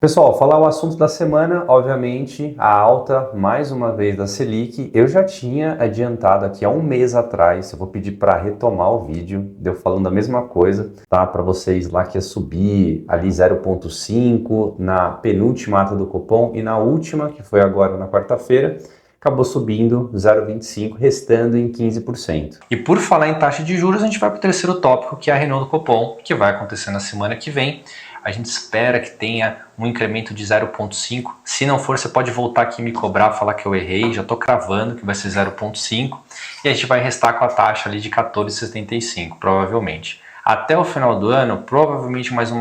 Pessoal, falar o assunto da semana, obviamente, a alta, mais uma vez, da Selic. Eu já tinha adiantado aqui há um mês atrás, eu vou pedir para retomar o vídeo, deu falando a mesma coisa, tá? Para vocês lá que ia subir ali 0,5 na penúltima ata do Copom e na última, que foi agora na quarta-feira, acabou subindo 0,25, restando em 15%. E por falar em taxa de juros, a gente vai para o terceiro tópico, que é a reunião do Copom, que vai acontecer na semana que vem. A gente espera que tenha um incremento de 0,5. Se não for, você pode voltar aqui e me cobrar, falar que eu errei. Já estou cravando que vai ser 0,5. E a gente vai restar com a taxa ali de 14,75, provavelmente. Até o final do ano, provavelmente mais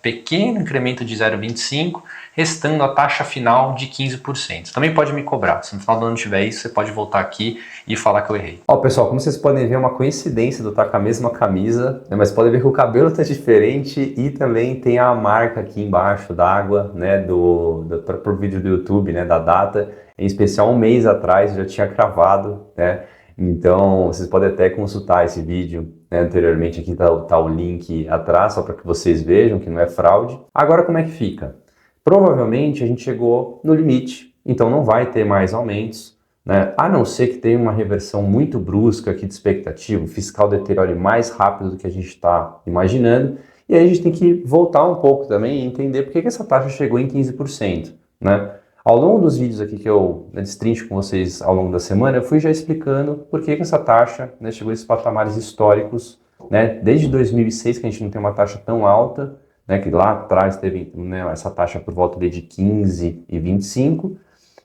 pequeno incremento de 0,25, restando a taxa final de 15%. Também pode me cobrar. Se no final do ano tiver isso, você pode voltar aqui e falar que eu errei. Ó, pessoal, como vocês podem ver, é uma coincidência de eu estar com a mesma camisa, né? Mas podem ver que o cabelo está diferente e também tem a marca aqui embaixo d'água, né, pro vídeo do YouTube, né, da data. Em especial, um mês atrás eu já tinha cravado, né? Então, vocês podem até consultar esse vídeo, né, anteriormente. Aqui tá o link atrás, só para que vocês vejam que não é fraude. Agora, como é que fica? Provavelmente a gente chegou no limite, então não vai ter mais aumentos, né? A não ser que tenha uma reversão muito brusca aqui de expectativa, o fiscal deteriore mais rápido do que a gente está imaginando, e aí a gente tem que voltar um pouco também e entender por que essa taxa chegou em 15%, né? Ao longo dos vídeos aqui que eu destrincho com vocês ao longo da semana, eu fui já explicando por que essa taxa, né, chegou a esses patamares históricos, né? Desde 2006 que a gente não tem uma taxa tão alta, né, que lá atrás teve, né, essa taxa por volta de 15 e 25,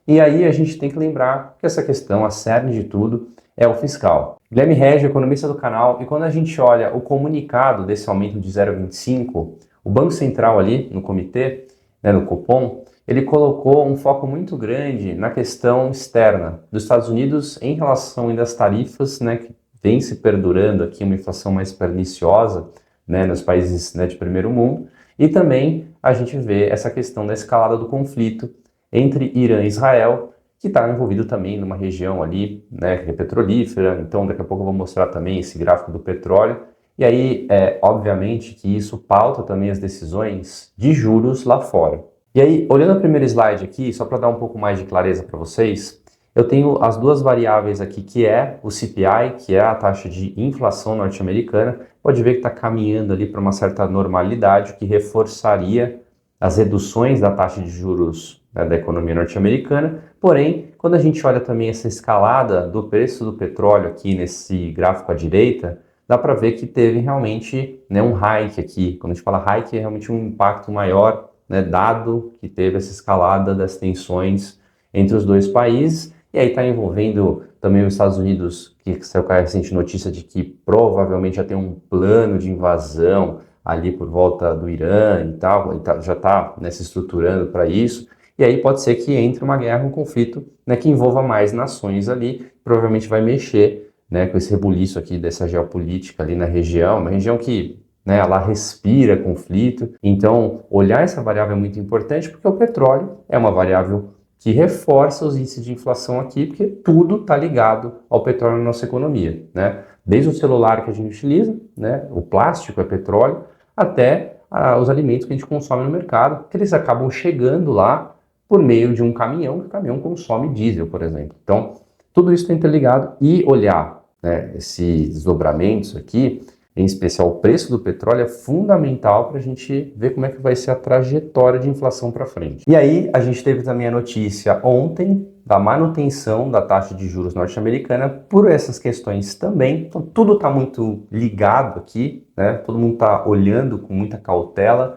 e aí a gente tem que lembrar que essa questão, a cerne de tudo, é o fiscal. Guilherme Régio, economista do canal, e quando a gente olha o comunicado desse aumento de 0,25, o Banco Central ali no comitê, né, no Copom, ele colocou um foco muito grande na questão externa dos Estados Unidos em relação ainda às tarifas, né, que vem se perdurando aqui, uma inflação mais perniciosa, né, nos países, né, de primeiro mundo, e também a gente vê essa questão da escalada do conflito entre Irã e Israel, que está envolvido também numa região ali, né, que é petrolífera. Então daqui a pouco eu vou mostrar também esse gráfico do petróleo, e aí obviamente que isso pauta também as decisões de juros lá fora. E aí, olhando o primeiro slide aqui, só para dar um pouco mais de clareza para vocês, eu tenho as duas variáveis aqui, que é o CPI, que é a taxa de inflação norte-americana. Pode ver que está caminhando ali para uma certa normalidade, o que reforçaria as reduções da taxa de juros, né, da economia norte-americana. Porém, quando a gente olha também essa escalada do preço do petróleo aqui nesse gráfico à direita, dá para ver que teve realmente, né, um hike aqui. Quando a gente fala hike, é realmente um impacto maior, né, dado que teve essa escalada das tensões entre os dois países. E aí está envolvendo também os Estados Unidos, que saiu com a recente notícia de que provavelmente já tem um plano de invasão ali por volta do Irã e tal, já está, né, se estruturando para isso. E aí pode ser que entre uma guerra, um conflito, né, que envolva mais nações ali, provavelmente vai mexer, né, com esse rebuliço aqui dessa geopolítica ali na região, uma região que, né, ela respira conflito. Então, olhar essa variável é muito importante, porque o petróleo é uma variável que reforça os índices de inflação aqui, porque tudo está ligado ao petróleo na nossa economia, né? Desde o celular que a gente utiliza, né, o plástico é petróleo, até os alimentos que a gente consome no mercado, que eles acabam chegando lá por meio de um caminhão, que o caminhão consome diesel, por exemplo. Então, tudo isso está interligado, e olhar, né, esses desdobramentos aqui, em especial o preço do petróleo, é fundamental para a gente ver como é que vai ser a trajetória de inflação para frente. E aí a gente teve também a notícia ontem da manutenção da taxa de juros norte-americana por essas questões também. Então tudo está muito ligado aqui, né? Todo mundo está olhando com muita cautela,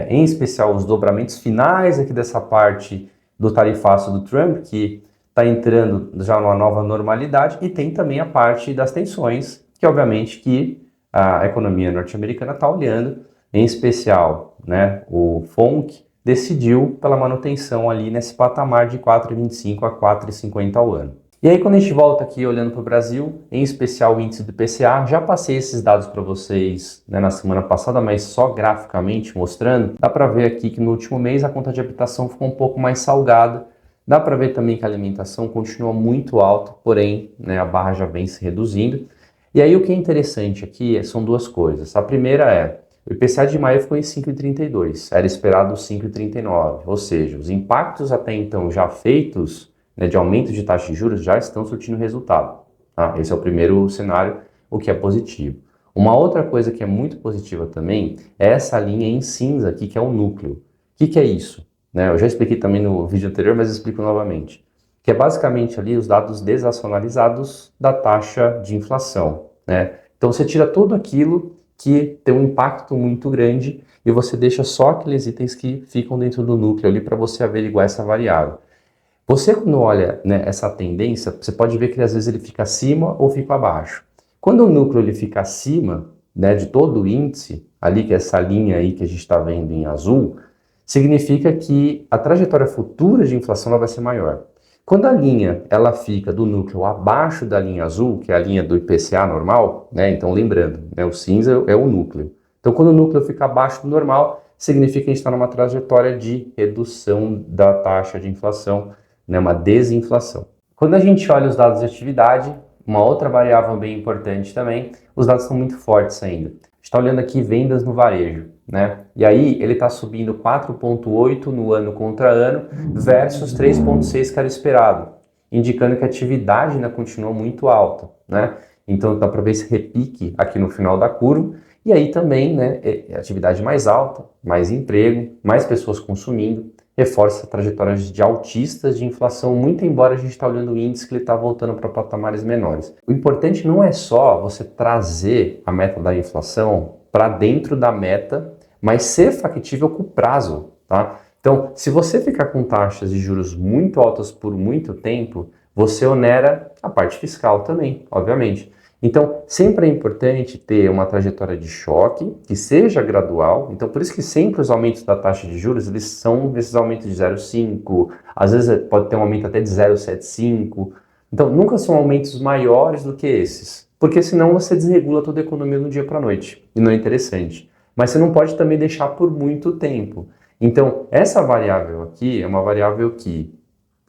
em especial os dobramentos finais aqui dessa parte do tarifaço do Trump, que está entrando já numa nova normalidade, e tem também a parte das tensões, que obviamente que a economia norte-americana está olhando, em especial, né, o FONC decidiu pela manutenção ali nesse patamar de 4,25 a 4,50 ao ano. E aí quando a gente volta aqui olhando para o Brasil, em especial o índice do IPCA, já passei esses dados para vocês, né, na semana passada, mas só graficamente mostrando, dá para ver aqui que no último mês a conta de habitação ficou um pouco mais salgada. Dá para ver também que a alimentação continua muito alta, porém, né, a barra já vem se reduzindo. E aí o que é interessante aqui são duas coisas. A primeira é, O IPCA de maio ficou em 5,32, era esperado 5,39, ou seja, os impactos até então já feitos, né, de aumento de taxa de juros já estão surtindo resultado. Tá? Esse é o primeiro cenário, o que é positivo. Uma outra coisa que é muito positiva também é essa linha em cinza aqui, que é o núcleo. O que é isso? Né, eu já expliquei também no vídeo anterior, mas explico novamente. Que é basicamente ali os dados desacionalizados da taxa de inflação. Né? Então você tira tudo aquilo que tem um impacto muito grande e você deixa só aqueles itens que ficam dentro do núcleo ali para você averiguar essa variável. Você quando olha, né, essa tendência, você pode ver que às vezes ele fica acima ou fica abaixo. Quando o núcleo ele fica acima, né, de todo o índice, ali que é essa linha aí que a gente está vendo em azul, significa que a trajetória futura de inflação ela vai ser maior. Quando a linha ela fica do núcleo abaixo da linha azul, que é a linha do IPCA normal, né? Então lembrando, né, o cinza é o núcleo. Então quando o núcleo fica abaixo do normal, significa que a gente está numa trajetória de redução da taxa de inflação, né, uma desinflação. Quando a gente olha os dados de atividade, uma outra variável bem importante também, os dados estão muito fortes ainda. A gente está olhando aqui vendas no varejo, né? E aí ele está subindo 4,8 no ano contra ano versus 3,6 que era esperado, indicando que a atividade ainda continua muito alta, né? Então dá para ver esse repique aqui no final da curva. E aí também, né, atividade mais alta, mais emprego, mais pessoas consumindo, reforça trajetórias de altistas de inflação, muito embora a gente está olhando o índice que ele está voltando para patamares menores. O importante não é só você trazer a meta da inflação para dentro da meta, mas ser factível com o prazo, tá? Então, se você ficar com taxas de juros muito altas por muito tempo, você onera a parte fiscal também, obviamente. Então, sempre é importante ter uma trajetória de choque que seja gradual. Então, por isso que sempre os aumentos da taxa de juros, eles são esses aumentos de 0,5, às vezes pode ter um aumento até de 0,75. Então, nunca são aumentos maiores do que esses, porque senão você desregula toda a economia do dia para a noite, e não é interessante. Mas você não pode também deixar por muito tempo. Então, essa variável aqui é uma variável que,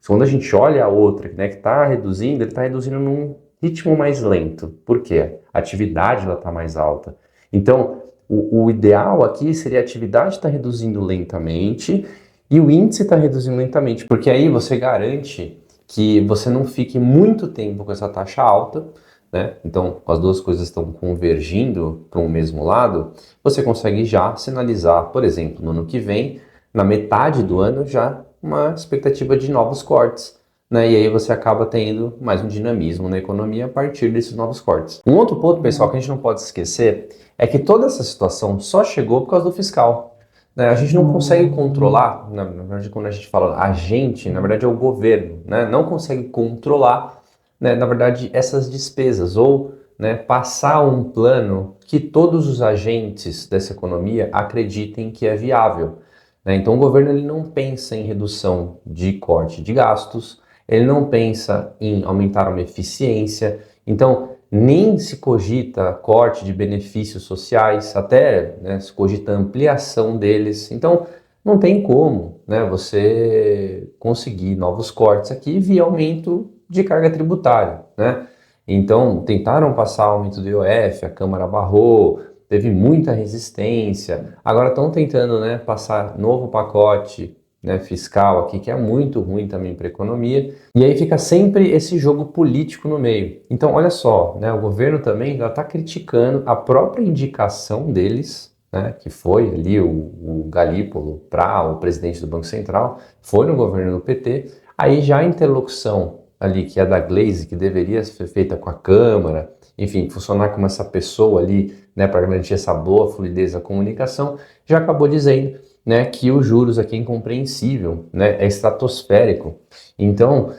quando a gente olha a outra, né, que está reduzindo, ele está reduzindo num ritmo mais lento. Por quê? A atividade está mais alta. Então, o ideal aqui seria a atividade estar reduzindo lentamente e o índice está reduzindo lentamente, porque aí você garante que você não fique muito tempo com essa taxa alta, né? Então, as duas coisas estão convergindo para um mesmo lado, você consegue já sinalizar, por exemplo, no ano que vem, na metade do ano, já uma expectativa de novos cortes, né? E aí você acaba tendo mais um dinamismo na economia a partir desses novos cortes. Um outro ponto, pessoal, que a gente não pode esquecer é que toda essa situação só chegou por causa do fiscal. Né? A gente não consegue controlar, na verdade, quando a gente fala a gente, na verdade é o governo, né? Não consegue controlar, né, na verdade, essas despesas ou, né, passar um plano que todos os agentes dessa economia acreditem que é viável. Né? Então o governo ele não pensa em redução de corte de gastos, ele não pensa em aumentar uma eficiência, então nem se cogita corte de benefícios sociais, até, né, se cogita ampliação deles. Então não tem como, né, você conseguir novos cortes aqui via aumento de carga tributária, né? Então tentaram passar aumento do IOF, a Câmara barrou, teve muita resistência. Agora estão tentando, né, passar novo pacote, né, fiscal aqui, que é muito ruim também para a economia. E aí fica sempre esse jogo político no meio. Então, olha só, né, o governo também já está criticando a própria indicação deles, né, que foi ali o Galípolo para o presidente do Banco Central, foi no governo do PT. Aí já a interlocução ali, que é da Glaze, que deveria ser feita com a Câmara, enfim, funcionar como essa pessoa ali, né, para garantir essa boa fluidez da comunicação, já acabou dizendo, né, que os juros aqui é incompreensível, né, é estratosférico. Então,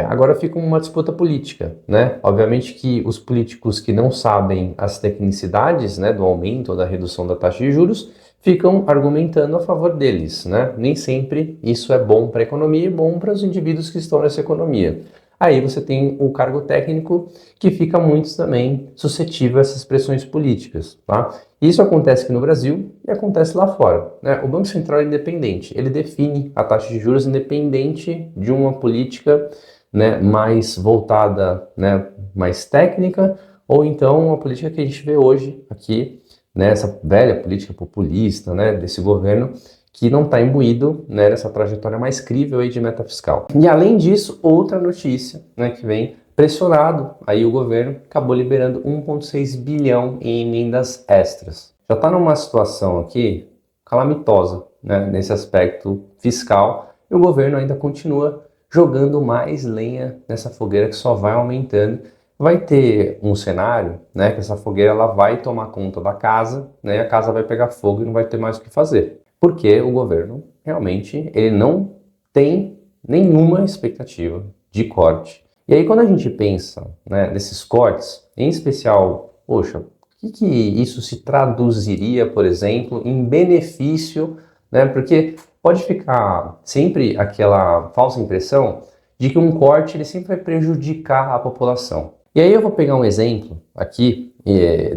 agora fica uma disputa política, né? Obviamente que os políticos que não sabem as tecnicidades, né, do aumento ou da redução da taxa de juros ficam argumentando a favor deles, né? Nem sempre isso é bom para a economia e bom para os indivíduos que estão nessa economia. Aí você tem o cargo técnico que fica muito também suscetível a essas pressões políticas, tá? Isso acontece aqui no Brasil e acontece lá fora, né? O Banco Central é independente, ele define a taxa de juros independente de uma política, né, mais voltada, né, mais técnica, ou então uma política que a gente vê hoje aqui, né, essa velha política populista, né, desse governo que não está imbuído, né, nessa trajetória mais crível aí de meta fiscal. E além disso, outra notícia, né, que vem pressionado, aí o governo acabou liberando 1,6 bilhão em emendas extras. Já está numa situação aqui calamitosa, né, nesse aspecto fiscal, e o governo ainda continua jogando mais lenha nessa fogueira que só vai aumentando. Vai ter um cenário, né, que essa fogueira ela vai tomar conta da casa, né, e a casa vai pegar fogo e não vai ter mais o que fazer. Porque o governo realmente ele não tem nenhuma expectativa de corte. E aí quando a gente pensa, né, nesses cortes, em especial, poxa, o que isso se traduziria, por exemplo, em benefício, né, porque pode ficar sempre aquela falsa impressão de que um corte ele sempre vai prejudicar a população. E aí eu vou pegar um exemplo aqui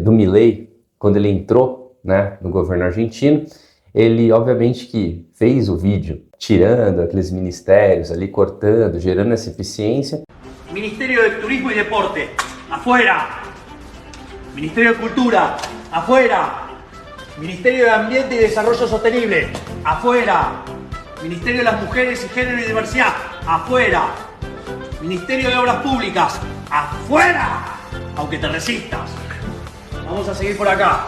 do Milei, quando ele entrou, né, no governo argentino. Ele, obviamente, que fez o vídeo tirando aqueles ministérios ali, cortando, gerando essa eficiência. Ministerio de Turismo y Deporte, afuera. Ministerio de Cultura, afuera. Ministerio de Ambiente y Desarrollo Sostenible, afuera. Ministerio de las Mujeres y Género y Diversidad, afuera. Ministerio de Obras Públicas, afuera. Aunque te resistas. Vamos a seguir por acá.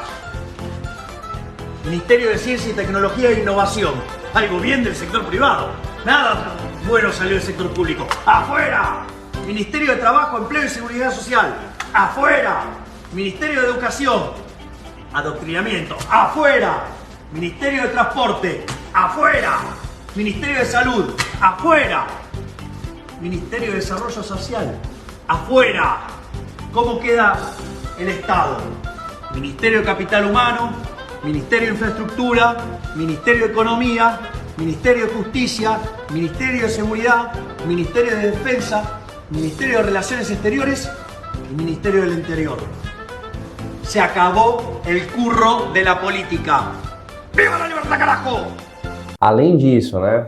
Ministerio de Ciencia y Tecnología e Innovación. Algo bien del sector privado. Nada bueno salió del sector público. ¡Afuera! Ministerio de Trabajo, Empleo y Seguridad Social. ¡Afuera! Ministerio de Educación. Adoctrinamiento. ¡Afuera! Ministerio de Transporte. ¡Afuera! Ministerio de Salud. ¡Afuera! Ministerio de Desarrollo Social. ¡Afuera! ¿Cómo queda el Estado? Ministerio de Capital Humano, Ministerio de Infraestructura, Ministerio de Economía, Ministerio de Justicia, Ministerio de Seguridad, Ministerio de Defensa, Ministerio de Relaciones Exteriores y Ministerio del Interior. Se acabó el curro de la política. ¡Viva la libertad, carajo! Além disso, né,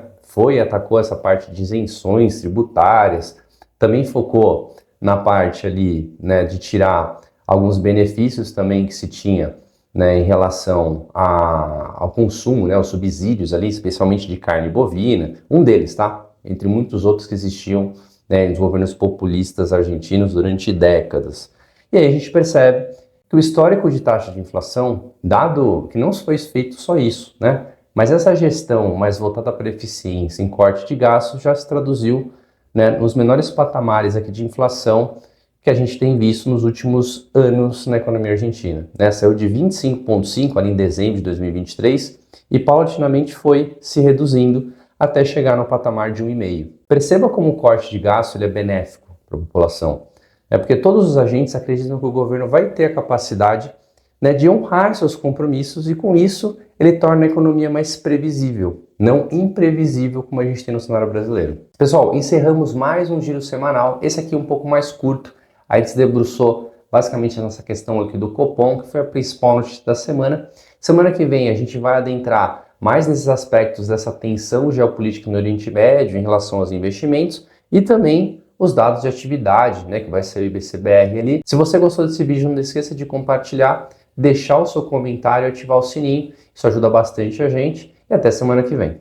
atacou essa parte de isenções tributárias, também focou na parte ali, né, de tirar alguns benefícios também que se tinha, né, em relação ao consumo, né, aos subsídios ali, especialmente de carne bovina, um deles, tá? Entre muitos outros que existiam, né, nos governos populistas argentinos durante décadas. E aí a gente percebe que o histórico de taxa de inflação, dado que não foi feito só isso, né, mas essa gestão mais voltada para eficiência em corte de gastos já se traduziu, né, nos menores patamares aqui de inflação que a gente tem visto nos últimos anos na economia argentina. Né? Saiu de 25,5% ali em dezembro de 2023 e paulatinamente foi se reduzindo até chegar no patamar de 1,5%. Perceba como o corte de gasto ele é benéfico para a população. É porque todos os agentes acreditam que o governo vai ter a capacidade, né, de honrar seus compromissos e com isso ele torna a economia mais previsível, não imprevisível como a gente tem no cenário brasileiro. Pessoal, encerramos mais um giro semanal, esse aqui um pouco mais curto. A gente se debruçou basicamente nessa questão aqui do Copom, que foi a principal notícia da semana. Semana que vem a gente vai adentrar mais nesses aspectos dessa tensão geopolítica no Oriente Médio em relação aos investimentos e também os dados de atividade, né, que vai ser o IBCBR ali. Se você gostou desse vídeo, não esqueça de compartilhar, deixar o seu comentário e ativar o sininho. Isso ajuda bastante a gente e até semana que vem.